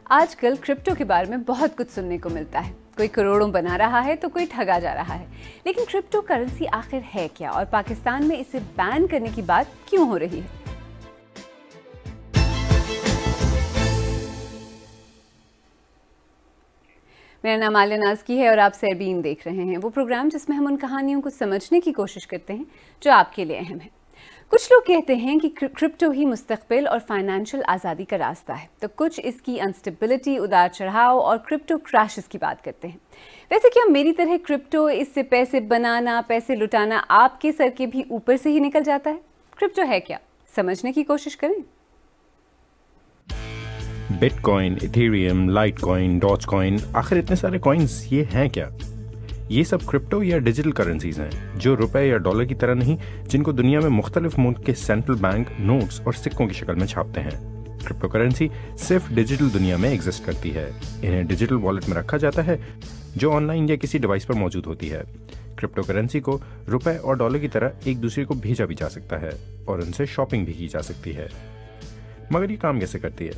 आजकल क्रिप्टो के बारे में बहुत कुछ सुनने को मिलता है। कोई करोड़ों बना रहा है तो कोई ठगा जा रहा है। लेकिन क्रिप्टो करेंसी आखिर है क्या और पाकिस्तान में इसे बैन करने की बात क्यों हो रही है? मेरा नाम आलिया नाज़की है और आप सरबीन देख रहे हैं, वो प्रोग्राम जिसमें हम उन कहानियों को समझने की कोशिश करते हैं जो आपके लिए अहम है। कुछ लोग कहते हैं कि क्रिप्टो ही मुस्तकबिल और फाइनेंशियल आज़ादी का रास्ता है, तो कुछ इसकी अनस्टेबिलिटी, उतार चढ़ाव और क्रिप्टो क्रैशेस की बात करते हैं। वैसे क्या मेरी तरह क्रिप्टो, इससे पैसे बनाना, पैसे लुटाना आपके सर के भी ऊपर से ही निकल जाता है? क्रिप्टो है क्या, समझने की कोशिश करें। बिटकॉइन, इथेरियम, लाइटकॉइन, डॉजकॉइन, आखिर इतने सारे कॉइन्स ये हैं क्या? ये सब क्रिप्टो या डिजिटल करेंसीज हैं जो रुपए या डॉलर की तरह नहीं, जिनको दुनिया में मुख्तलिफ मुल्क के सेंट्रल बैंक नोट्स और सिक्कों की शक्ल में छापते हैं। क्रिप्टो करेंसी सिर्फ डिजिटल दुनिया में एग्जिस्ट करती है। इन्हें डिजिटल वॉलेट में रखा जाता है जो ऑनलाइन या किसी डिवाइस पर मौजूद होती है। क्रिप्टो करेंसी को रुपए और डॉलर की तरह एक दूसरे को भेजा भी जा सकता है और उनसे शॉपिंग भी की जा सकती है। मगर ये काम कैसे करती है?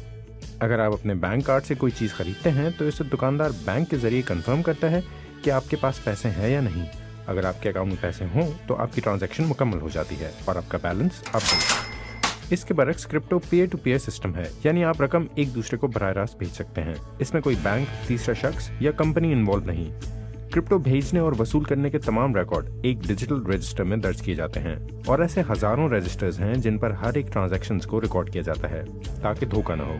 अगर आप अपने बैंक कार्ड से कोई चीज़ खरीदते हैं तो इसे दुकानदार बैंक के जरिए कंफर्म करता है कि आपके पास पैसे हैं या नहीं। अगर आपके अकाउंट में पैसे हों तो आपकी ट्रांजैक्शन मुकम्मल हो जाती है और आपका बैलेंस आप दें। इसके बरक्स crypto peer to peer system है, यानी आप रकम एक दूसरे को बराह रास्त भेज सकते हैं। इसमें कोई बैंक, तीसरा शख्स या कंपनी इन्वॉल्व नहीं। क्रिप्टो भेजने और वसूल करने के तमाम रिकॉर्ड एक डिजिटल रजिस्टर में दर्ज किए जाते हैं और ऐसे हजारों रजिस्टर्स हैं जिन पर हर एक ट्रांजैक्शन को रिकॉर्ड किया जाता है ताकि धोखा न हो।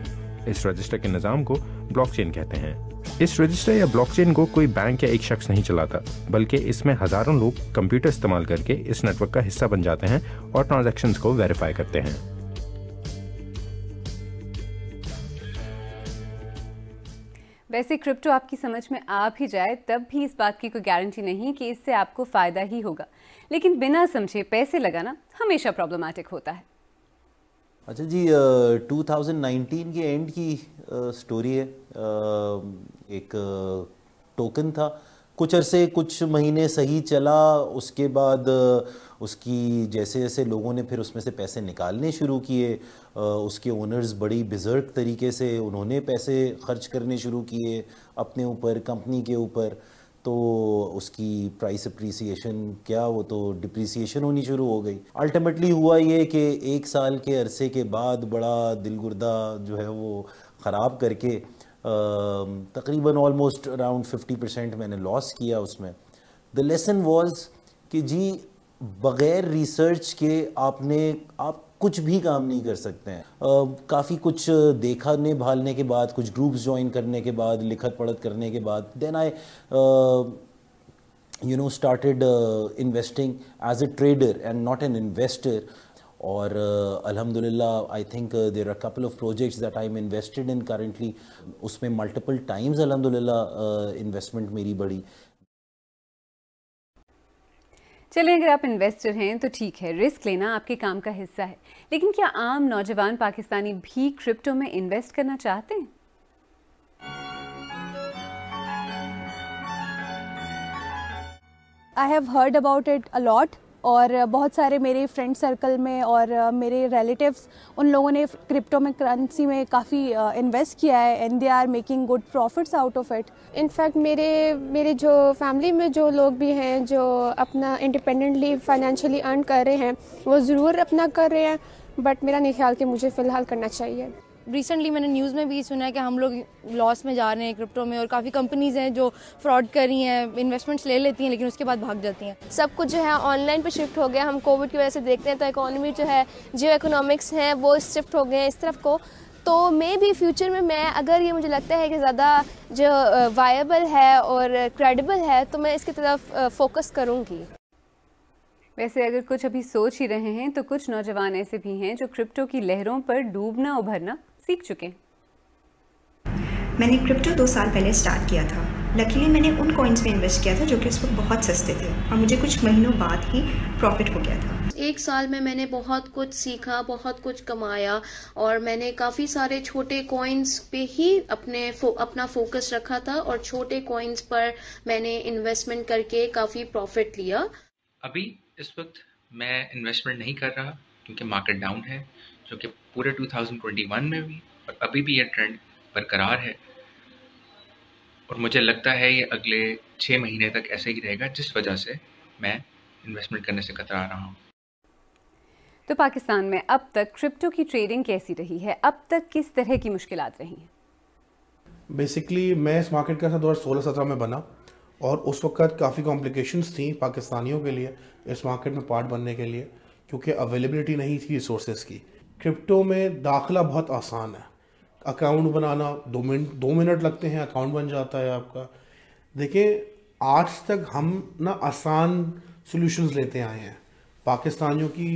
इस रजिस्टर के निज़ाम को ब्लॉकचेन कहते हैं। इस रजिस्टर या ब्लॉकचेन को कोई बैंक या एक शख्स नहीं चलाता, बल्कि इसमें हजारों लोग कंप्यूटर इस्तेमाल करके इस नेटवर्क का हिस्सा बन जाते हैं और ट्रांजैक्शंस को वेरीफाई करते हैं। वैसे क्रिप्टो आपकी समझ में आ भी जाए तब भी इस बात की कोई गारंटी नहीं कि इससे आपको फ़ायदा ही होगा। लेकिन बिना समझे पैसे लगाना हमेशा प्रॉब्लमैटिक होता है। अच्छा जी, 2019 के एंड की स्टोरी है। एक टोकन था, कुछ अरसे, कुछ महीने सही चला। उसके बाद उसकी जैसे जैसे लोगों ने फिर उसमें से पैसे निकालने शुरू किए, उसके ओनर्स बड़ी बिज़र्क तरीके से उन्होंने पैसे खर्च करने शुरू किए अपने ऊपर, कंपनी के ऊपर। तो उसकी प्राइस अप्रिसिएशन क्या, वो तो डिप्रिसिएशन होनी शुरू हो गई। अल्टीमेटली हुआ ये कि एक साल के अरसे के बाद बड़ा दिलगुर्दा जो है वो ख़राब करके तकरीबन ऑलमोस्ट अराउंड 50% मैंने लॉस किया उसमें। द लेसन वाज कि जी बग़ैर रिसर्च के आप कुछ भी काम नहीं कर सकते हैं। काफ़ी कुछ देखने भालने के बाद, कुछ ग्रुप्स ज्वाइन करने के बाद, लिखत पढ़त करने के बाद, then I started investing as a trader and not an investor. और अल्हम्दुलिल्लाह I think there are couple of projects that I am invested in currently. उसमें मल्टीपल टाइम्स अल्हम्दुलिल्लाह इन्वेस्टमेंट मेरी बढ़ी। चलें, अगर आप इन्वेस्टर हैं तो ठीक है, रिस्क लेना आपके काम का हिस्सा है। लेकिन क्या आम नौजवान पाकिस्तानी भी क्रिप्टो में इन्वेस्ट करना चाहते हैं? I have heard about it a lot और बहुत सारे मेरे फ्रेंड सर्कल में और मेरे रिलेटिव्स, उन लोगों ने क्रिप्टो में करेंसी में काफ़ी इन्वेस्ट किया है and they are making good profits out of it. In fact मेरे जो फैमिली में जो लोग भी हैं जो अपना इंडिपेंडेंटली फाइनेंशियली अर्न कर रहे हैं वो ज़रूर अपना कर रहे हैं, बट मेरा नहीं ख्याल कि मुझे फ़िलहाल करना चाहिए। रिसेंटली मैंने न्यूज़ में भी सुना है कि हम लोग लॉस में जा रहे हैं क्रिप्टो में, और काफ़ी कंपनीज़ हैं जो फ्रॉड कर रही हैं, इन्वेस्टमेंट्स ले लेती हैं लेकिन उसके बाद भाग जाती हैं। सब कुछ जो है ऑनलाइन पे शिफ्ट हो गया। हम कोविड की वजह से देखते हैं तो इकोनॉमी जो है, जियो इकोनॉमिक्स हैं, वो शिफ्ट हो गए हैं इस तरफ को। तो मे भी फ्यूचर में मैं, अगर ये मुझे लगता है कि ज़्यादा जो वायबल है और क्रेडिबल है, तो मैं इसकी तरफ फोकस करूँगी। वैसे अगर कुछ अभी सोच ही रहे हैं तो कुछ नौजवान ऐसे भी हैं जो क्रिप्टो की लहरों पर डूबना उभरना सीख चुके हैं। मैंने क्रिप्टो 2 साल पहले स्टार्ट किया था। लकीली मैंने उन कॉइन्स में इन्वेस्ट किया था जो कि उस वक्त बहुत सस्ते थे और मुझे कुछ महीनों बाद ही प्रॉफिट हो गया था। 1 साल में मैंने बहुत कुछ सीखा, बहुत कुछ कमाया और मैंने काफ़ी सारे छोटे कॉइन्स पे ही अपना फोकस रखा था और छोटे कॉइन्स पर मैंने इन्वेस्टमेंट करके काफ़ी प्रॉफिट लिया। अभी इस वक्त मैं इन्वेस्टमेंट नहीं कर रहा क्योंकि मार्केट डाउन है, जो कि पूरे 2021 में भी और अभी भी ये ट्रेंड बरकरार है और मुझे लगता है ये अगले 6 महीने तक ऐसे ही रहेगा, जिस वजह से मैं इन्वेस्टमेंट करने से कतरा रहा हूँ। तो पाकिस्तान में अब तक क्रिप्टो की ट्रेडिंग कैसी रही है? अब तक किस तरह की मुश्किलात रही हैं? बेसिकली मैं इस मार्केट का 2016-17 में बना और उस वक्त काफ़ी कॉम्प्लिकेशंस थी पाकिस्तानियों के लिए इस मार्केट में पार्ट बनने के लिए, क्योंकि अवेलेबिलिटी नहीं थी रिसोर्सेज की। क्रिप्टो में दाखिला बहुत आसान है, अकाउंट बनाना 2 मिनट लगते हैं, अकाउंट बन जाता है आपका। देखिए आज तक हम ना आसान सॉल्यूशंस लेते आए हैं। पाकिस्तानियों की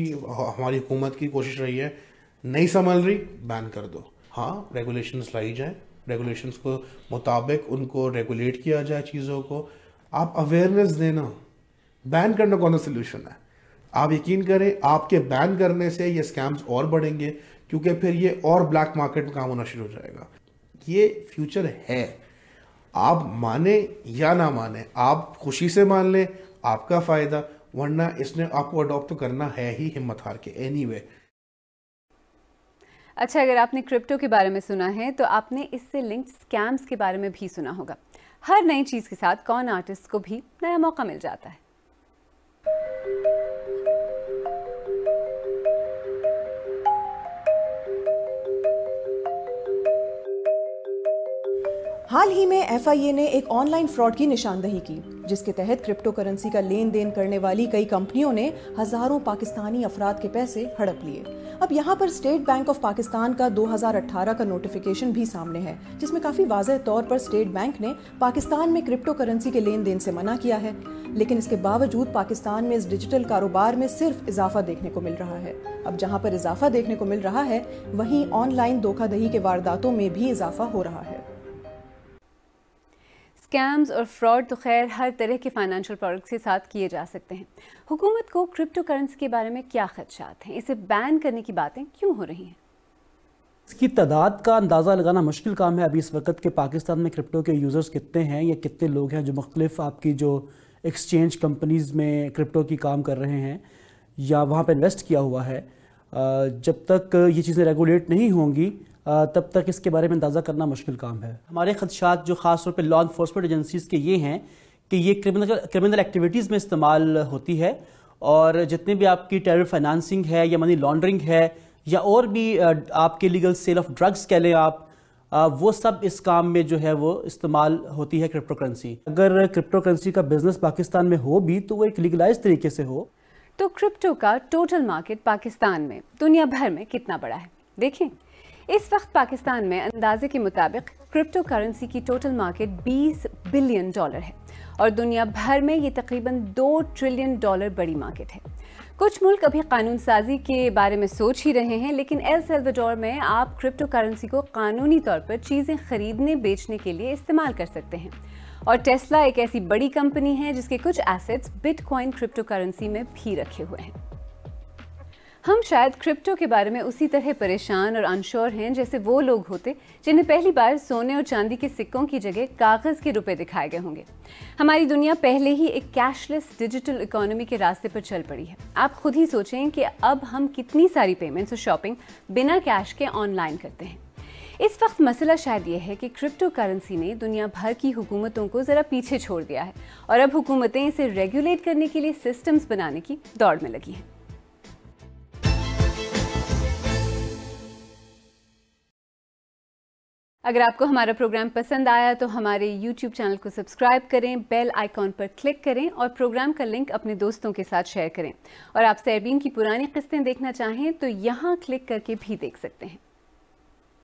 हमारी हुकूमत की कोशिश रही है, नहीं संभल रही बैन कर दो। हाँ, रेगुलेशंस लाई जाए, रेगुलेशंस को मुताबिक उनको रेगुलेट किया जाए चीज़ों को। आप अवेयरनेस देना, बैन करना कौन सा सोल्यूशन है? आप यकीन करें आपके बैन करने से ये स्कैम्स और बढ़ेंगे, क्योंकि फिर ये और ब्लैक मार्केट में काम होना शुरू हो जाएगा। ये फ्यूचर है, आप माने या ना माने, आप खुशी से मान लें आपका फ़ायदा, वरना इसने आपको अडॉप्ट तो करना है ही हिम्मत हार के एनीवे। अच्छा, अगर आपने क्रिप्टो के बारे में सुना है तो आपने इससे लिंक्ड स्कैम्स के बारे में भी सुना होगा। हर नई चीज़ के साथ कॉन आर्टिस्ट को भी नया मौका मिल जाता है। हाल ही में FIA ने एक ऑनलाइन फ्रॉड की निशानदही की, जिसके तहत क्रिप्टो करेंसी का लेन देन करने वाली कई कंपनियों ने हजारों पाकिस्तानी अफराद के पैसे हड़प लिए। अब यहाँ पर स्टेट बैंक ऑफ पाकिस्तान का 2018 का नोटिफिकेशन भी सामने है, जिसमें काफी वाज़ेह तौर पर स्टेट बैंक ने पाकिस्तान में क्रिप्टो करेंसी के लेन देन से मना किया है। लेकिन इसके बावजूद पाकिस्तान में इस डिजिटल कारोबार में सिर्फ इजाफा देखने को मिल रहा है। अब जहाँ पर इजाफा देखने को मिल रहा है, वहीं ऑनलाइन धोखाधड़ी के वारदातों में भी इजाफा हो रहा है। स्कैम्स और फ्रॉड तो खैर हर तरह के फाइनेंशियल प्रोडक्ट्स के साथ किए जा सकते हैं। हुकूमत को क्रिप्टो करेंसी के बारे में क्या खदशात हैं? इसे बैन करने की बातें क्यों हो रही हैं? इसकी तादाद का अंदाज़ा लगाना मुश्किल काम है अभी इस वक्त के पाकिस्तान में क्रिप्टो के यूज़र्स कितने हैं या कितने लोग हैं जो मुख्तलिफ आपकी जो एक्सचेंज कंपनीज़ में क्रिप्टो की काम कर रहे हैं या वहाँ पर इन्वेस्ट किया हुआ है। जब तक ये चीज़ें रेगुलेट नहीं होंगी तब तक इसके बारे में अंदाज़ा करना मुश्किल काम है। हमारे खदशात जो ख़ास तौर पे लॉ इन्फोर्समेंट एजेंसीज़ के ये हैं कि ये क्रिमिनल एक्टिविटीज़ में इस्तेमाल होती है और जितने भी आपकी टेरर फाइनेंसिंग है या मनी लॉन्ड्रिंग है या और भी आपके लीगल सेल ऑफ ड्रग्स कह लें आप, वो सब इस काम में जो है वो इस्तेमाल होती है क्रिप्टो करेंसी। अगर क्रिप्टो करेंसी का बिजनेस पाकिस्तान में हो भी तो वो एक लीगलाइज तरीके से हो। तो क्रिप्टो का टोटल मार्केट पाकिस्तान में दुनिया भर में कितना बड़ा है? देखें, इस वक्त पाकिस्तान में अंदाजे के मुताबिक क्रिप्टो करेंसी की टोटल मार्केट $20 बिलियन है और दुनिया भर में ये तकरीबन $2 ट्रिलियन बड़ी मार्केट है। कुछ मुल्क अभी कानून साजी के बारे में सोच ही रहे हैं, लेकिन एल सल्वाडोर में आप क्रिप्टो करेंसी को कानूनी तौर पर चीज़ें खरीदने बेचने के लिए इस्तेमाल कर सकते हैं। और टेस्ला एक ऐसी बड़ी कंपनी है जिसके कुछ एसेट्स बिटकॉइन क्रिप्टो करेंसी में भी रखे हुए हैं। हम शायद क्रिप्टो के बारे में उसी तरह परेशान और अनश्योर हैं जैसे वो लोग होते जिन्हें पहली बार सोने और चांदी के सिक्कों की जगह कागज़ के रुपए दिखाए गए होंगे। हमारी दुनिया पहले ही एक कैशलेस डिजिटल इकोनॉमी के रास्ते पर चल पड़ी है। आप खुद ही सोचें कि अब हम कितनी सारी पेमेंट्स और शॉपिंग बिना कैश के ऑनलाइन करते हैं। इस वक्त मसला शायद ये है कि क्रिप्टो करेंसी ने दुनिया भर की हुकूमतों को ज़रा पीछे छोड़ दिया है और अब हुकूमतें इसे रेगुलेट करने के लिए सिस्टम्स बनाने की दौड़ में लगी हैं। अगर आपको हमारा प्रोग्राम पसंद आया तो हमारे YouTube चैनल को सब्सक्राइब करें, बेल आइकॉन पर क्लिक करें और प्रोग्राम का लिंक अपने दोस्तों के साथ शेयर करें। और आप सरबीन की पुरानी किस्तें देखना चाहें तो यहाँ क्लिक करके भी देख सकते हैं।